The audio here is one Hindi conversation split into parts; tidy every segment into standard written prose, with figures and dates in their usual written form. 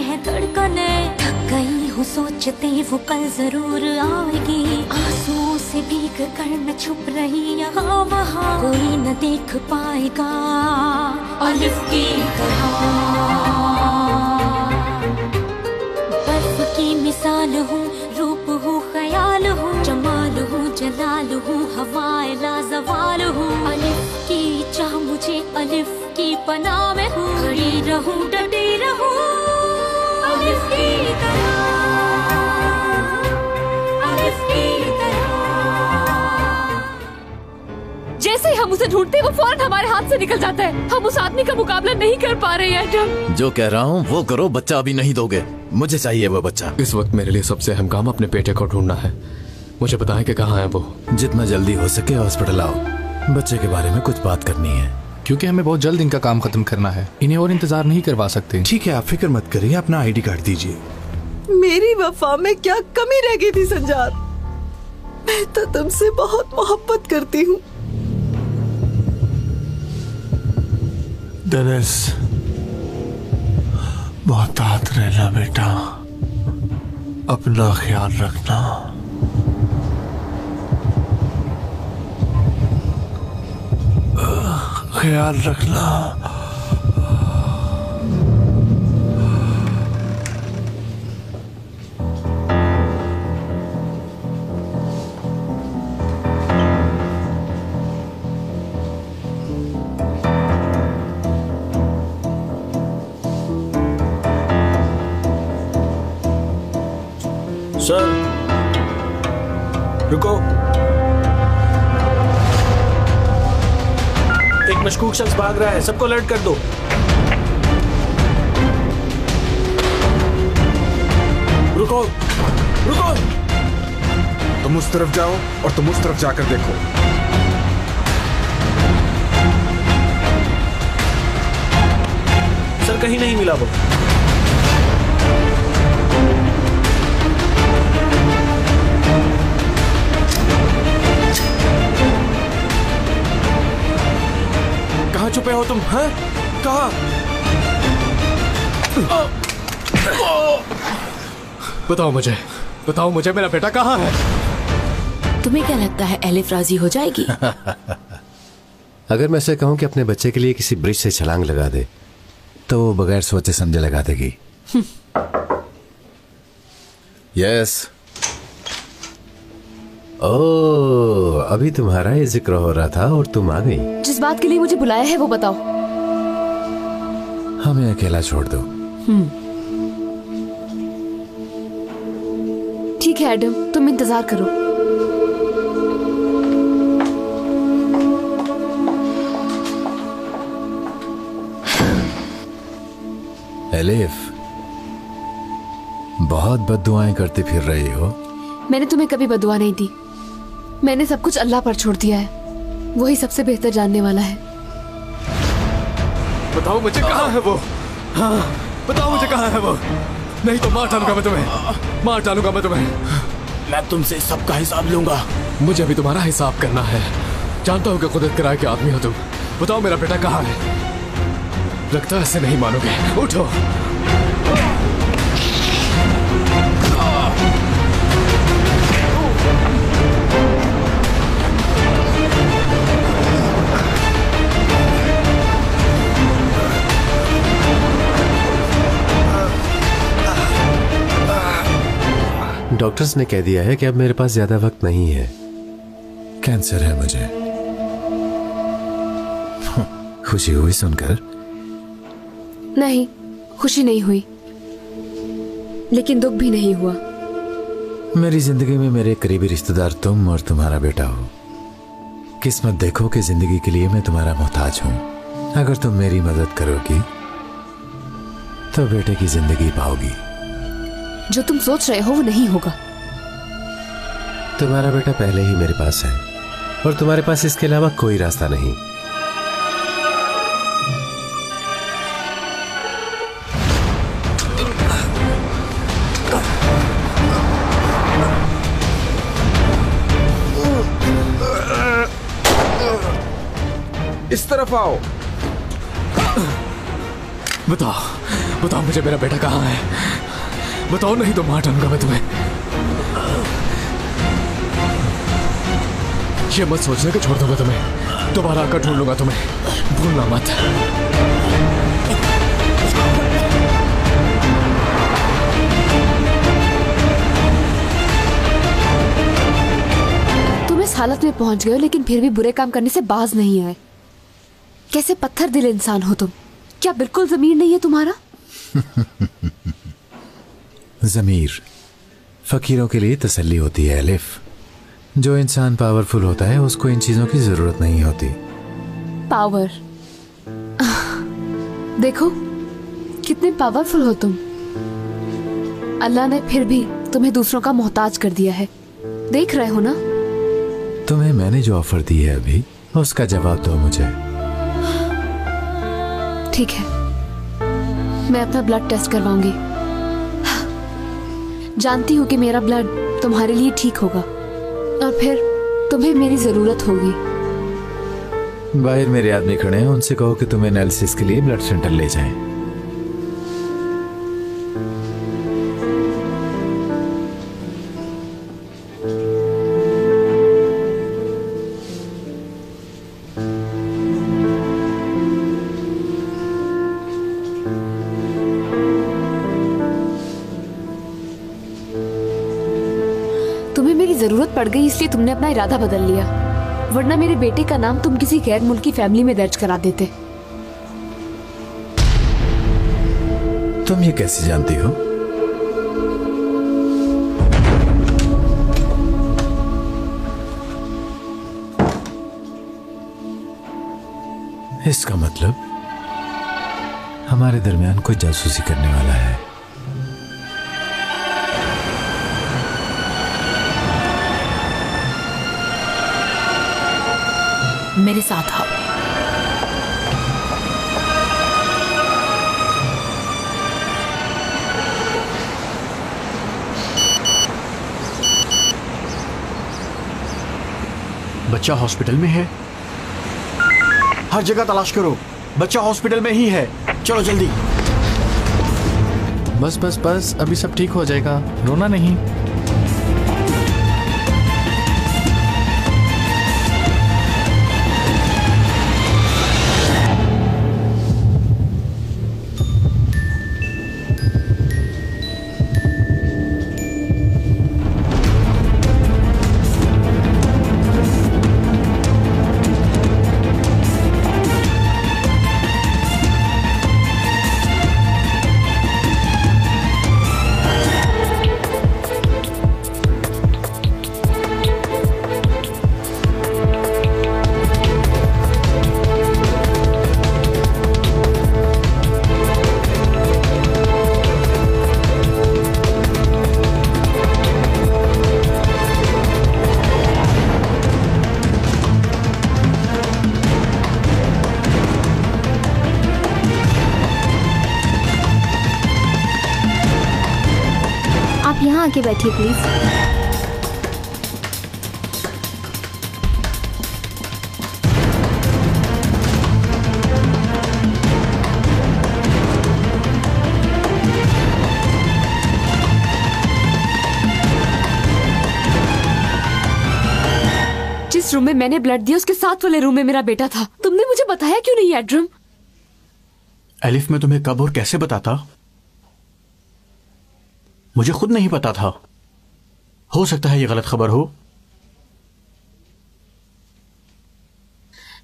हैं धड़कने, थक गई हूँ सोचते वो कल जरूर आएगी। आंसुओं से भीग कर मैं छुप रही यहाँ वहाँ, कोई न देख पाएगा अलिफ की तरह। बर्फ की मिसाल हूँ, रूप हूँ, ख्याल हूँ, जमाल हूँ, जलाल हूँ, हवाए लाजवाल हूँ। अलिफ की चाह मुझे अलिफ की पनाह में हूँ, खड़ी रहूँ डटी रहूँ अलिफ की तरह, अलिफ की तरह। जैसे ही हम उसे ढूंढते हैं वो फौरन हमारे हाथ से निकल जाता है। हम उस आदमी का मुकाबला नहीं कर पा रहे हैं एडम। जो कह रहा हूँ वो करो, बच्चा अभी नहीं दोगे, मुझे चाहिए वो बच्चा। इस वक्त मेरे लिए सबसे अहम काम अपने बेटे को ढूंढना है। मुझे बताएं कि कहाँ है वो। जितना जल्दी हो सके हॉस्पिटल आओ, बच्चे के बारे में कुछ बात करनी है। क्योंकि हमें बहुत जल्द इनका काम खत्म करना है, इन्हें और इंतजार नहीं करवा सकते। ठीक है, आप फिक्र मत करिए, अपना आईडी कार्ड दीजिए। मेरी वफा में क्या कमी रह गई थी संजार? मैं तो तुमसे बहुत मोहब्बत करती हूँ। डेनिस, मोहतात रहना बेटा, अपना ख्याल रखना। ख्याल रखना। सर रुको, एक मशकूक शख्स भाग रहा है, सबको अलर्ट कर दो। रुको रुको, तुम उस तरफ जाओ और तुम उस तरफ जाकर देखो। सर कहीं नहीं मिला वो। कहाँ छुपे हो तुम? हैं? कहाँ? बताओ मुझे मेरा बेटा कहाँ है? तुम्हें क्या लगता है एलिफ राजी हो जाएगी? अगर मैं से कहूं कि अपने बच्चे के लिए किसी ब्रिज से छलांग लगा दे तो वो बगैर सोचे समझे लगा देगी। यस। ओह, अभी तुम्हारा ये जिक्र हो रहा था और तुम आ गई। जिस बात के लिए मुझे बुलाया है वो बताओ। हमें अकेला छोड़ दो। ठीक है एडम, तुम इंतजार करो। एलिफ, बहुत बद्दुआएं करती फिर रही हो। मैंने तुम्हें कभी बदुआ नहीं दी। मैंने सब कुछ अल्लाह पर छोड़ दिया है, वही सबसे बेहतर जानने वाला है। बताओ मुझे कहाँ है वो? हाँ, बताओ मुझे कहाँ है वो? नहीं तो मार डालूंगा मैं तुम्हें, मार डालूंगा मैं तुम्हें। मैं तुमसे सबका हिसाब लूंगा। मुझे भी तुम्हारा हिसाब करना है। जानता हूँ कि कुदरत किराए के आदमी हो तुम। बताओ मेरा बेटा कहाँ है? लगता है ऐसे नहीं मानोगे। उठो। डॉक्टर्स ने कह दिया है कि अब मेरे पास ज्यादा वक्त नहीं है। कैंसर है मुझे। खुशी हुई सुनकर? नहीं, खुशी नहीं हुई, लेकिन दुख भी नहीं हुआ। मेरी जिंदगी में मेरे करीबी रिश्तेदार तुम और तुम्हारा बेटा हो। किस्मत देखो कि जिंदगी के लिए मैं तुम्हारा मोहताज हूं। अगर तुम मेरी मदद करोगी तो बेटे की जिंदगी पाओगी। जो तुम सोच रहे हो वो नहीं होगा। तुम्हारा बेटा पहले ही मेरे पास है और तुम्हारे पास इसके अलावा कोई रास्ता नहीं। इस तरफ आओ। बताओ मुझे मेरा बेटा कहाँ है, बताओ, नहीं तो मार डालूंगा मैं तुम्हें। ये मत सोचना कि छोड़ दूंगा तुम्हें, दोबारा आकर ढूंढ लूंगा तुम्हें, भूलना मत। तुम इस हालत में पहुंच गए हो लेकिन फिर भी बुरे काम करने से बाज नहीं आए। कैसे पत्थर दिल इंसान हो तुम, क्या बिल्कुल जमीर नहीं है तुम्हारा? जमीर फकीरों के लिए तसल्ली होती है अलिफ। जो इंसान पावरफुल होता है उसको इन चीजों की जरूरत नहीं होती। पावर, देखो कितने पावरफुल हो तुम। अल्लाह ने फिर भी तुम्हें दूसरों का मोहताज कर दिया है, देख रहे हो ना। तुम्हें मैंने जो ऑफर दी है अभी, उसका जवाब दो मुझे। ठीक है, मैं अपना ब्लड टेस्ट करवाऊंगी। जानती हूँ कि मेरा ब्लड तुम्हारे लिए ठीक होगा और फिर तुम्हें मेरी जरूरत होगी। बाहर मेरे आदमी खड़े हैं, उनसे कहो कि तुम्हें एनालिसिस के लिए ब्लड सेंटर ले जाएं। तुम्हें मेरी जरूरत पड़ गई इसलिए तुमने अपना इरादा बदल लिया, वरना मेरे बेटे का नाम तुम किसी गैर मुल्की फैमिली में दर्ज करा देते। तुम ये कैसे जानती हो? इसका मतलब हमारे दरमियान कोई जासूसी करने वाला है। मेरे साथ आओ। बच्चा हॉस्पिटल में है, हर जगह तलाश करो, बच्चा हॉस्पिटल में ही है, चलो जल्दी। बस बस बस, अभी सब ठीक हो जाएगा, रोना नहीं। यहाँ आके बैठिए प्लीज। जिस रूम में मैंने ब्लड दिया उसके साथ वाले रूम में मेरा बेटा था। तुमने मुझे बताया क्यों नहीं एड्रम? एलिफ, मैं तुम्हें कब और कैसे बताता? मुझे खुद नहीं पता था। हो सकता है ये गलत खबर हो।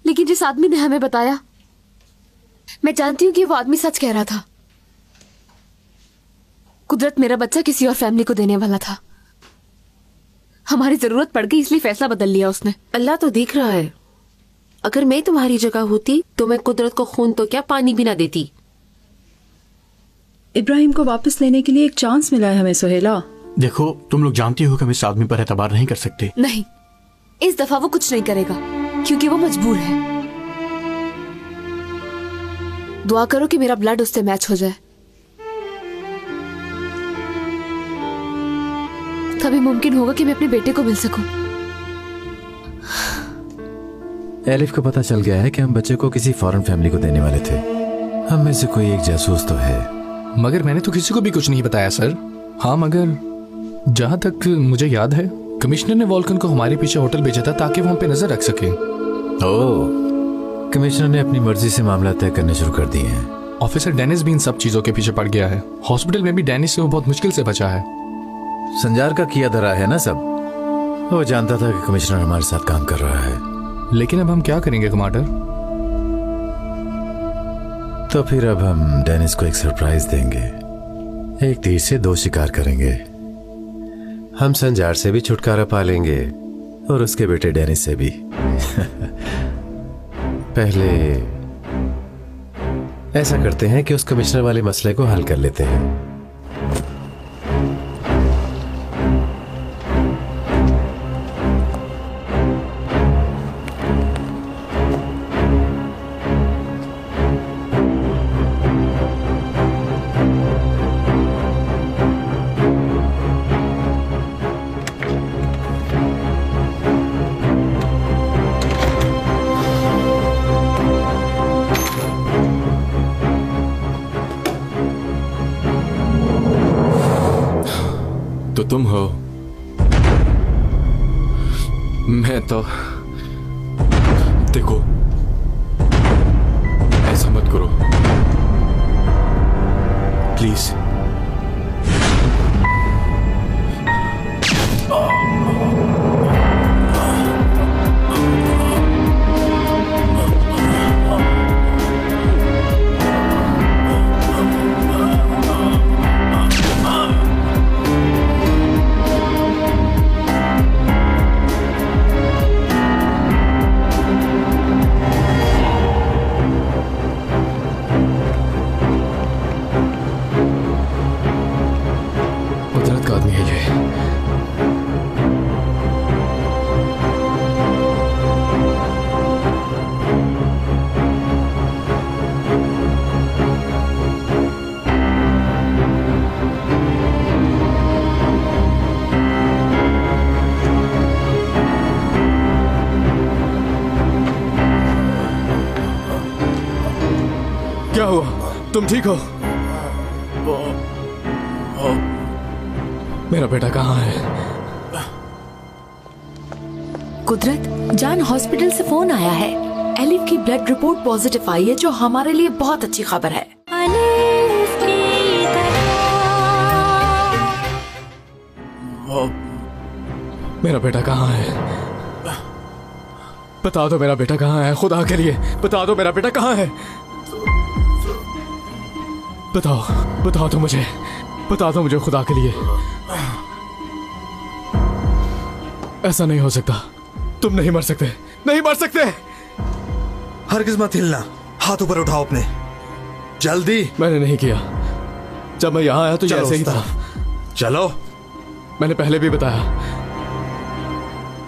लेकिन जिस आदमी ने हमें बताया, मैं जानती हूं कि वो आदमी सच कह रहा था। कुदरत मेरा बच्चा किसी और फैमिली को देने वाला था। हमारी जरूरत पड़ गई इसलिए फैसला बदल लिया उसने। अल्लाह तो देख रहा है। अगर मैं तुम्हारी जगह होती तो मैं कुदरत को खून तो क्या पानी भी ना देती। इब्राहिम को वापस लेने के लिए एक चांस मिला है हमें सुहेला। देखो, तुम लोग जानती हो कि हम इस आदमी पर एतबार नहीं कर सकते। नहीं, इस दफा वो कुछ नहीं करेगा क्योंकि वो मजबूर है। दुआ करो कि मेरा ब्लड उससे मैच हो जाए, तभी मुमकिन होगा कि मैं अपने बेटे को मिल सकूं। एलिफ को पता चल गया है कि हम बच्चे को किसी फॉरेन फैमिली को देने वाले थे। हम में से कोई एक जासूस तो है मगर मैंने तो किसी को भी कुछ नहीं बताया सर। हाँ, मगर जहाँ तक मुझे याद है कमिश्नर ने वॉल्कन को हमारे पीछे होटल भेजा था ताकि वो हम पे नजर रख सके। ओह, कमिश्नर ने अपनी मर्जी से मामला तय करने शुरू कर दिए हैं। ऑफिसर डेनिस भी इन सब चीजों के पीछे पड़ गया है। हॉस्पिटल में भी डेनिस से वो बहुत मुश्किल से बचा है। संजार का किया धरा है ना सब। वो जानता था कि कमिश्नर हमारे साथ काम कर रहा है। लेकिन अब हम क्या करेंगे कमांडर? तो फिर अब हम डेनिस को एक सरप्राइज देंगे। एक तीर से दो शिकार करेंगे। हम संजार से भी छुटकारा पा लेंगे और उसके बेटे डेनिस से भी। पहले ऐसा करते हैं कि उस कमिश्नर वाले मसले को हल कर लेते हैं। तो तुम हो। मैं तो देखो, ऐसा मत करो प्लीज। क्या हुआ? तुम ठीक हो? मेरा बेटा कहाँ है? कुदरत, जान हॉस्पिटल से फोन आया है। एलिफ की ब्लड रिपोर्ट पॉजिटिव आई है, जो हमारे लिए बहुत अच्छी खबर है। मेरा बेटा कहाँ है? बता दो मेरा बेटा कहाँ है, खुदा के लिए बता दो मेरा बेटा कहाँ है। बताओ तो मुझे, बता दो मुझे खुदा के लिए। ऐसा नहीं हो सकता, तुम नहीं मर सकते, नहीं मर सकते। हरगिज़ मत हिलना, हाथ ऊपर उठाओ अपने, जल्दी। मैंने नहीं किया, जब मैं यहाँ आया तो ऐसे ही था। चलो, मैंने पहले भी बताया,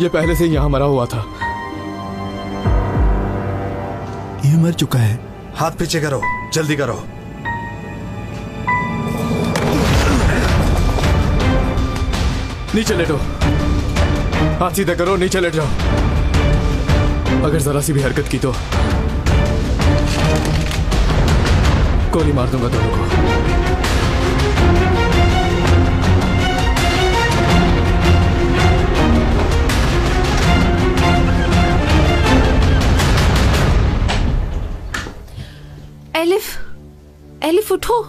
ये पहले से ही यहाँ मरा हुआ था। ये मर चुका है। हाथ पीछे करो, जल्दी करो। नीचे लेटो, हाथ सीधा करो, नीचे लेट जाओ। अगर जरा सी भी हरकत की तो गोली मार दूंगा दोनों को। एलिफ उठो।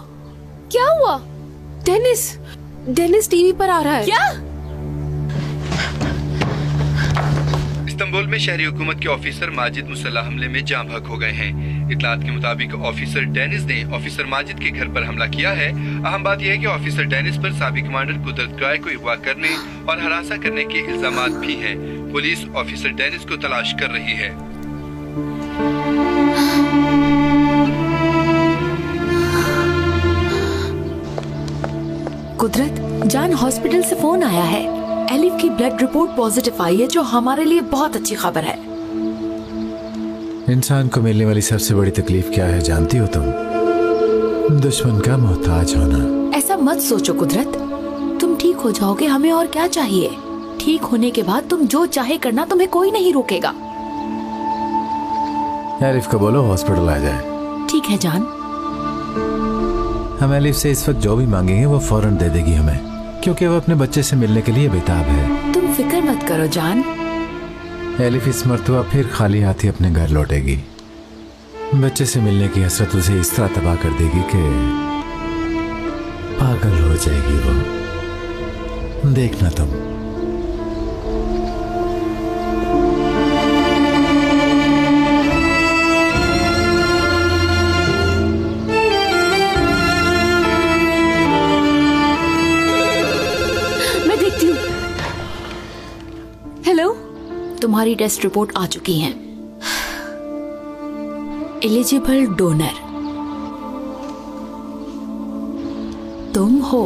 क्या हुआ? डेनिस टीवी पर आ रहा है। क्या? इस्तांबुल में शहरी हुकूमत के ऑफिसर माजिद मुसल्लह हमले में जाँ बहक हो गए हैं। इतलात के मुताबिक ऑफिसर डेनिस ने ऑफिसर माजिद के घर पर हमला किया है। अहम बात यह है कि ऑफिसर डेनिस पर साबिक कमांडर कुदरत क्राय को अगवा करने और हरासा करने के इल्जामात भी हैं। पुलिस ऑफिसर डेनिस को तलाश कर रही है। कुदरत, जान हॉस्पिटल से फोन आया है। एलिफ की ब्लड रिपोर्ट पॉजिटिव आई है, जो हमारे लिए बहुत अच्छी खबर है। इंसान को मिलने वाली सबसे बड़ी तकलीफ क्या है जानती हो तुम? दुश्मन का मोहताज होना। ऐसा मत सोचो कुदरत, तुम ठीक हो जाओगे, हमें और क्या चाहिए। ठीक होने के बाद तुम जो चाहे करना, तुम्हें कोई नहीं रोकेगा। एलिफ को बोलो हॉस्पिटल आ जाए। ठीक है जान। हम एलिफ से इस वक्त जो भी मांगेंगे वो फौरन दे देगी हमें, क्योंकि वो अपने बच्चे से मिलने के लिए बेताब है। तुम फिक्र मत करो जान। एलिफ इस मर्तबा फिर खाली हाथी अपने घर लौटेगी। बच्चे से मिलने की हसरत उसे इस तरह तबाह कर देगी कि पागल हो जाएगी वो। देखना तुम। मैं देखती हूँ। हेलो, तुम्हारी टेस्ट रिपोर्ट आ चुकी है। एलिजिबल डोनर तुम हो।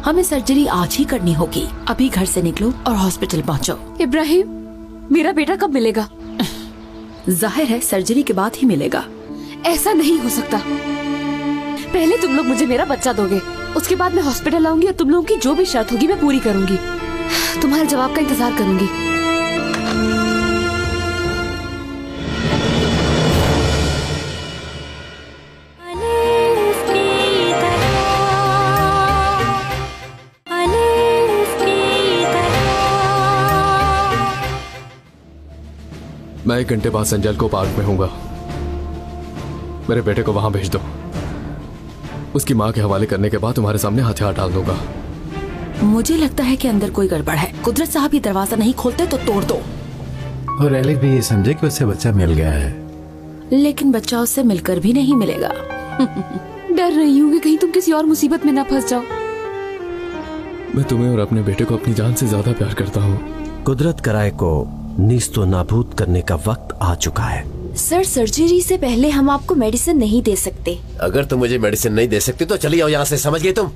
हमें सर्जरी आज ही करनी होगी। अभी घर से निकलो और हॉस्पिटल पहुंचो। इब्राहिम, मेरा बेटा कब मिलेगा? जाहिर है सर्जरी के बाद ही मिलेगा। ऐसा नहीं हो सकता। पहले तुम लोग मुझे मेरा बच्चा दोगे, उसके बाद मैं हॉस्पिटल आऊंगी और तुम लोगों की जो भी शर्त होगी मैं पूरी करूंगी। तुम्हारे जवाब का इंतजार करूंगी। मैं 1 घंटे बाद संजल को पार्क में हूंगा। मेरे बेटे को वहां भेज दो। उसकी मां के हवाले करने के बाद तुम्हारे सामने हथियार डाल दूंगा। मुझे लगता है कि अंदर कोई गड़बड़ है। कुदरत साहब ये दरवाजा नहीं खोलते तो तोड़ दो। और एलिफ भी ये समझे कि उसे बच्चा मिल गया है, लेकिन बच्चा उससे मिलकर भी नहीं मिलेगा। डर रही हूँ कि कहीं तुम किसी और मुसीबत में ना फंस जाओ। मैं तुम्हें और अपने बेटे को अपनी जान से ज्यादा प्यार करता हूँ। कुदरत कराए को नीस्तो नाबूद करने का वक्त आ चुका है। सर, सर्जरी से पहले हम आपको मेडिसिन नहीं दे सकते। अगर तुम मुझे मेडिसिन नहीं दे सकते तो चली आओ यहाँ से, समझ गए तुम?